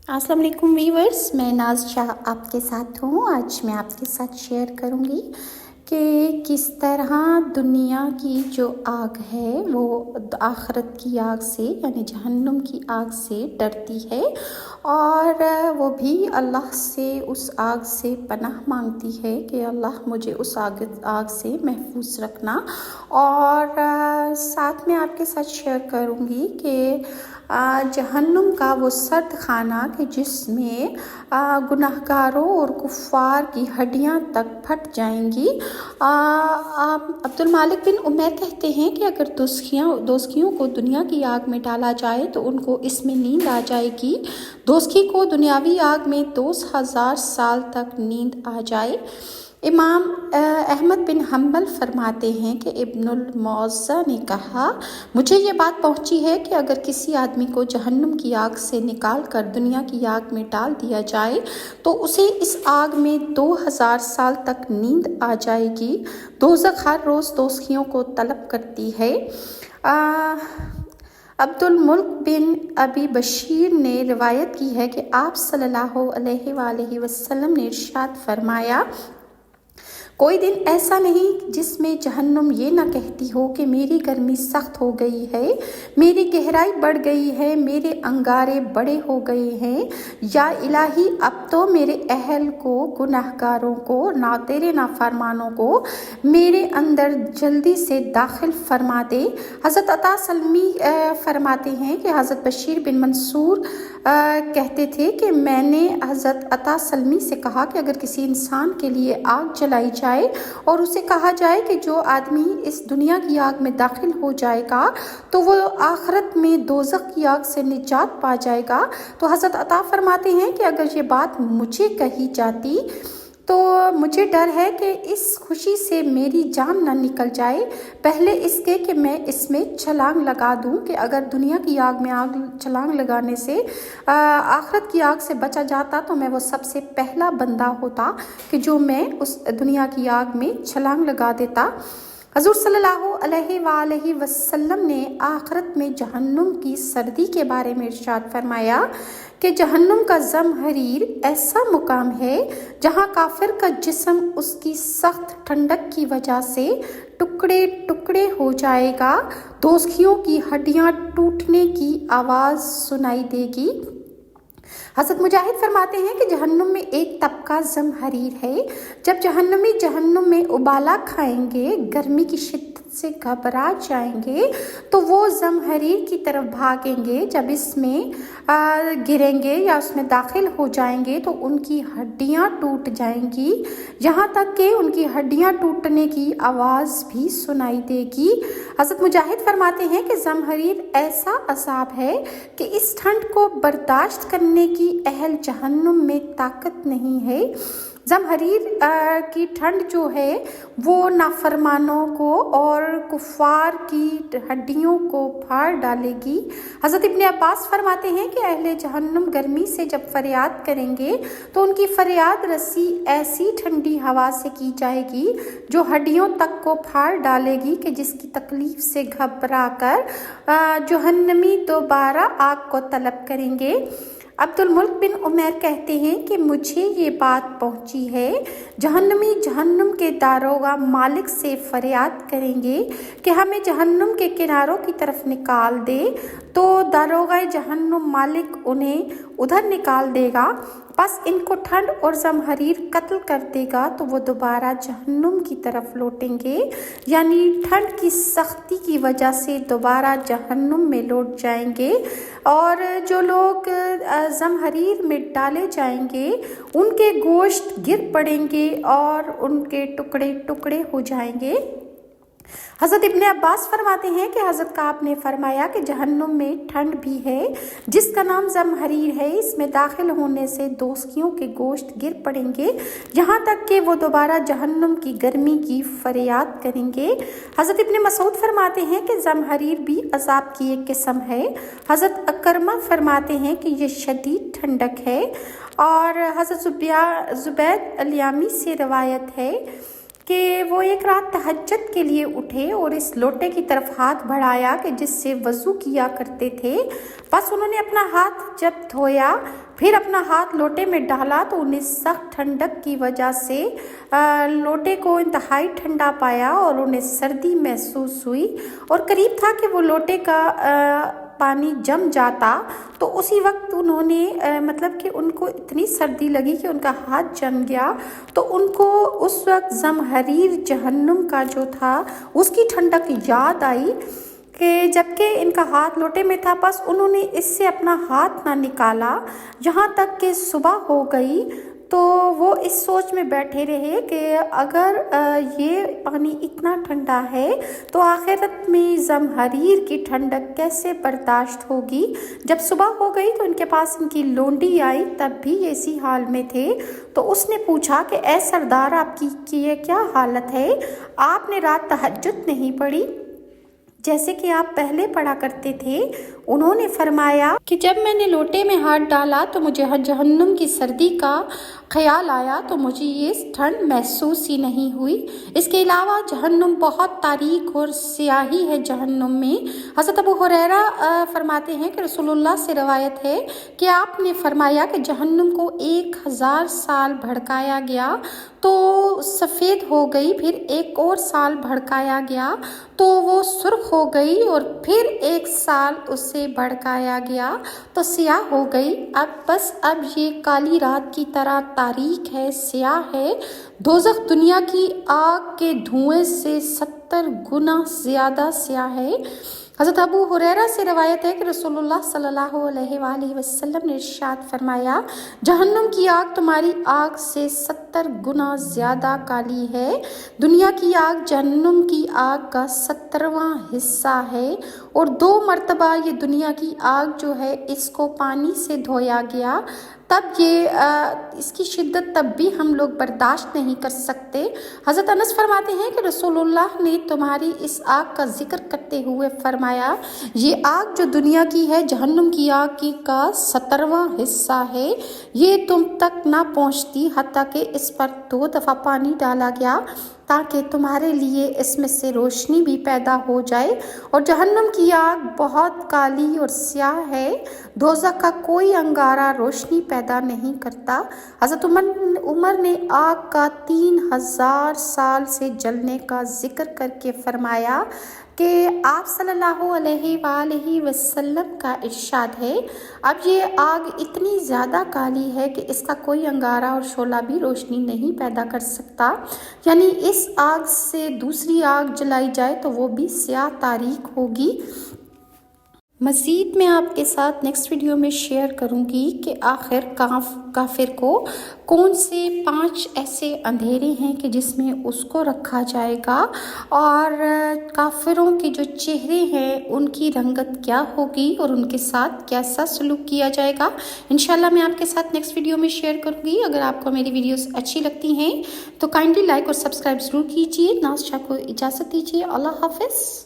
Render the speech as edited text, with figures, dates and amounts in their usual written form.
अस्सलाम वालेकुम वीवर्स, मैं नाज शाह आपके साथ हूँ। आज मैं आपके साथ शेयर करूँगी कि किस तरह दुनिया की जो आग है वो आखिरत की आग से यानी जहन्नुम की आग से डरती है और वो भी अल्लाह से उस आग से पनाह मांगती है कि अल्लाह मुझे उस आग से महफूज रखना। और साथ में आपके साथ शेयर करूँगी कि जहन्नुम का वो सर्द खाना कि जिसमें गुनाहगारों और कुफ़ार की हड्डियां तक फट जाएंगी। अब्दुल मालिक बिन उमैर कहते हैं कि अगर दोस्खियों को दुनिया की आग में डाला जाए तो उनको इसमें नींद आ जाएगी। दोस्खी को दुनियावी आग में 2000 साल तक नींद आ जाए। इमाम अहमद बिन हम्बल फरमाते हैं कि इब्नुल मौज़ा ने कहा, मुझे ये बात पहुंची है कि अगर किसी आदमी को जहन्नुम की आग से निकाल कर दुनिया की आग में डाल दिया जाए तो उसे इस आग में 2000 साल तक नींद आ जाएगी। दोज़ख हर रोज़ दोस्खियों को तलब करती है। अब्दुल मुल्क बिन अबी बशीर ने रिवायत की है कि आप सल्लल्लाहु अलैहि वसल्लम ने इरशाद फरमाया, कोई दिन ऐसा नहीं जिसमें जहन्नुम ये ना कहती हो कि मेरी गर्मी सख्त हो गई है, मेरी गहराई बढ़ गई है, मेरे अंगारे बड़े हो गए हैं, या इलाही अब तो मेरे अहल को, गुनाहगारों को, तेरे नाफरमानों को मेरे अंदर जल्दी से दाखिल फरमा दे। हज़रत अता सलमी फरमाते हैं कि हज़रत बशीर बिन मंसूर कहते थे कि मैंने हज़रत अता सलमी से कहा कि अगर किसी इंसान के लिए आग जलाई जाए और उसे कहा जाए कि जो आदमी इस दुनिया की आग में दाखिल हो जाएगा तो वो आखिरत में दोज़ख की आग से निजात पा जाएगा, तो हज़रत अता फरमाते हैं कि अगर ये बात मुझे कही जाती तो मुझे डर है कि इस खुशी से मेरी जान न निकल जाए, पहले इसके कि मैं इसमें छलांग लगा दूं कि अगर दुनिया की आग में छलांग लगाने से आखिरत की आग से बचा जाता तो मैं वो सबसे पहला बंदा होता कि जो मैं उस दुनिया की आग में छलांग लगा देता। हज़ूर सल्लल्लाहु अलैहि वसल्लम ने आखिरत में जहन्नुम की सर्दी के बारे में इरशाद फरमाया कि जहन्नुम का ज़महरीर ऐसा मुकाम है जहाँ काफिर का जिस्म उसकी सख्त ठंडक की वजह से टुकड़े टुकड़े हो जाएगा, दोस्खियों की हड्डियाँ टूटने की आवाज़ सुनाई देगी। हज़रत मुजाहिद फरमाते हैं कि जहन्नुम में एक तबका ज़महरीर है। जब जहन्नमी जहन्नुम में उबाला खाएंगे, गर्मी की शिद्दत से घबरा जाएंगे तो वो ज़महरीर की तरफ भागेंगे। जब इसमें गिरेंगे या उसमें दाखिल हो जाएंगे तो उनकी हड्डियां टूट जाएंगी, यहाँ तक कि उनकी हड्डियां टूटने की आवाज़ भी सुनाई देगी। हज़रत मुजाहिद फरमाते हैं कि ज़महरीर ऐसा अज़ाब है कि इस ठंड को बर्दाश्त करने की अहल जहन्नुम में ताकत नहीं है। ज़महरीर की ठंड जो है वो नाफरमानों को और कुफ़ार की हड्डियों को फाड़ डालेगी। हज़रत इब्ने अब्बास फरमाते हैं कि अहले जहन्नुम गर्मी से जब फरियाद करेंगे तो उनकी फरियाद रसी ऐसी ठंडी हवा से की जाएगी जो हड्डियों तक को फाड़ डालेगी कि जिसकी तकलीफ़ से घबरा कर जहन्नमी दोबारा आग को तलब करेंगे। अब्दुल मुल्क बिन उमैर कहते हैं कि मुझे ये बात पहुंची है, जहन्नमी जहन्नुम के दारोगा मालिक से फरियाद करेंगे कि हमें जहन्नुम के किनारों की तरफ निकाल दे, तो दारोगा जहन्नुम मालिक उन्हें उधर निकाल देगा, बस इनको ठंड और ज़महरीर कत्ल कर देगा तो वो दोबारा जहन्नुम की तरफ लौटेंगे, यानी ठंड की सख्ती की वजह से दोबारा जहन्नुम में लौट जाएंगे। और जो लोग ज़महरीर में डाले जाएंगे उनके गोश्त गिर पड़ेंगे और उनके टुकड़े टुकड़े हो जाएंगे। हज़रत इब्ने अब्बास फरमाते हैं कि हज़रत काब ने फरमाया कि जहन्नुम में ठंड भी है जिसका नाम ज़महरीर है, इसमें दाखिल होने से दोस्खियों के गोश्त गिर पड़ेंगे, यहाँ तक कि वो दोबारा जहन्नुम की गर्मी की फरियाद करेंगे। हज़रत इब्ने मसूद फरमाते हैं कि ज़महरीर भी अज़ाब की एक किस्म है। हज़रत अकरमा फरमाते हैं कि ये शदीद ठंडक है। और हज़रत ज़ुबैद अल-यामी से रवायत है کہ وہ ایک رات تہجد کے لیے اٹھے اور اس لوٹے کی طرف ہاتھ بڑھایا کہ جس سے وضو کیا کرتے تھے۔ بس انہوں نے اپنا ہاتھ جب دھویا، پھر اپنا ہاتھ لوٹے میں ڈالا تو انہیں سخت ٹھنڈک کی وجہ سے لوٹے کو انتہائی ٹھنڈا پایا اور انہیں سردی محسوس ہوئی، اور قریب تھا کہ وہ لوٹے کا پانی جم جاتا، تو اسی وقت انہوں نے مطلب کہ ان کو اتنی سردی لگی کہ ان کا ہاتھ جم گیا، تو ان کو اس وقت زمہریر جہنم کا جو تھا اس کی ٹھنڈک یاد آئی کہ جبکہ ان کا ہاتھ لوٹے میں تھا، بس انہوں نے اس سے اپنا ہاتھ نہ نکالا یہاں تک کہ صبح ہو گئی۔ تو وہ اس سوچ میں بیٹھے رہے کہ اگر یہ پانی اتنا ٹھنڈا ہے تو آخرت میں زمہریر کی ٹھنڈک کیسے برداشت ہوگی۔ جب صبح ہو گئی تو ان کے پاس ان کی لونڈی آئی، تب بھی اسی حال میں تھے، تو اس نے پوچھا کہ اے سردار، آپ کی یہ کیا حالت ہے؟ آپ نے رات تہجد نہیں پڑھی جیسے کہ آپ پہلے پڑھا کرتے تھے؟ انہوں نے فرمایا کہ جب میں نے لوٹے میں ہاتھ ڈالا تو مجھے جہنم کی سردی کا خیال آیا، تو مجھے یہ ٹھنڈ محسوس ہی نہیں ہوئی۔ اس کے علاوہ جہنم بہت تاریک اور سیاہی ہے جہنم میں۔ حضرت ابو ہریرہ فرماتے ہیں کہ رسول اللہ سے روایت ہے کہ آپ نے فرمایا کہ جہنم کو 1000 سال بھڑکایا گیا تو سفید ہو گئی، پھر ایک اور سال بھڑکایا گیا تو وہ سرخ ہو گئی، اور پھر 1 سال اسے بھڑکایا گیا تو سیاہ ہو گئی۔ اب یہ کالی رات کی طرح تاریک ہے، سیاہ ہے۔ دوزخ دنیا کی آگ کے دھوئیں سے 70 گنا زیادہ سیاہ ہے۔ حضرت ابو ہریرہ سے روایت ہے کہ رسول اللہ صلی اللہ علیہ وآلہ وسلم نے ارشاد فرمایا، جہنم کی آگ تمہاری آگ سے 70 گنا زیادہ کالی ہے۔ دنیا کی آگ جہنم کی آگ کا 70واں حصہ ہے، اور 2 مرتبہ یہ دنیا کی آگ جو ہے اس کو پانی سے دھویا گیا، تب اس کی شدت تب بھی ہم لوگ برداشت نہیں کر سکتے۔ حضرت انس فرماتے ہیں کہ رسول اللہ نے تمہاری اس آگ کا ذکر کرتے ہوئے فرمایا، یہ آگ جو دنیا کی ہے جہنم کی آگ کا 70واں حصہ ہے، یہ تم تک نہ پہنچتی حتیٰ کہ اس پر 2 دفعہ پانی ڈالا گیا تاکہ تمہارے لیے اس میں سے روشنی بھی پیدا ہو جائے، اور جہنم کی آگ بہت کالی اور سیاہ ہے، دوزخ کا کوئی انگارہ روشنی پیدا نہیں کرتا۔ حضرت عمر نے آگ کا 3000 سال سے جلنے کا ذکر کر کے فرمایا کہ آپ صلی اللہ علیہ وآلہ وسلم کا ارشاد ہے، اب یہ آگ اتنی زیادہ کالی ہے کہ اس کا کوئی انگارہ اور شعلہ بھی روشنی نہیں پیدا کر سکتا، یعنی اس آگ سے دوسری آگ جلائی جائے تو وہ بھی سیاہ تاریک ہوگی۔ مزید میں آپ کے ساتھ نیکسٹ ویڈیو میں شیئر کروں گی کہ آخر کافر کو کون سے 5 ایسے اندھیرے ہیں کہ جس میں اس کو رکھا جائے گا، اور کافروں کے جو چہرے ہیں ان کی رنگت کیا ہوگی اور ان کے ساتھ کیسا سلوک کیا جائے گا۔ انشاءاللہ میں آپ کے ساتھ نیکسٹ ویڈیو میں شیئر کروں گی۔ اگر آپ کو میری ویڈیوز اچھی لگتی ہیں تو کائنڈلی لائک اور سبسکرائب ضرور کیجیے۔ ناز شاہ کو اجازت دیجیے، اللہ حافظ۔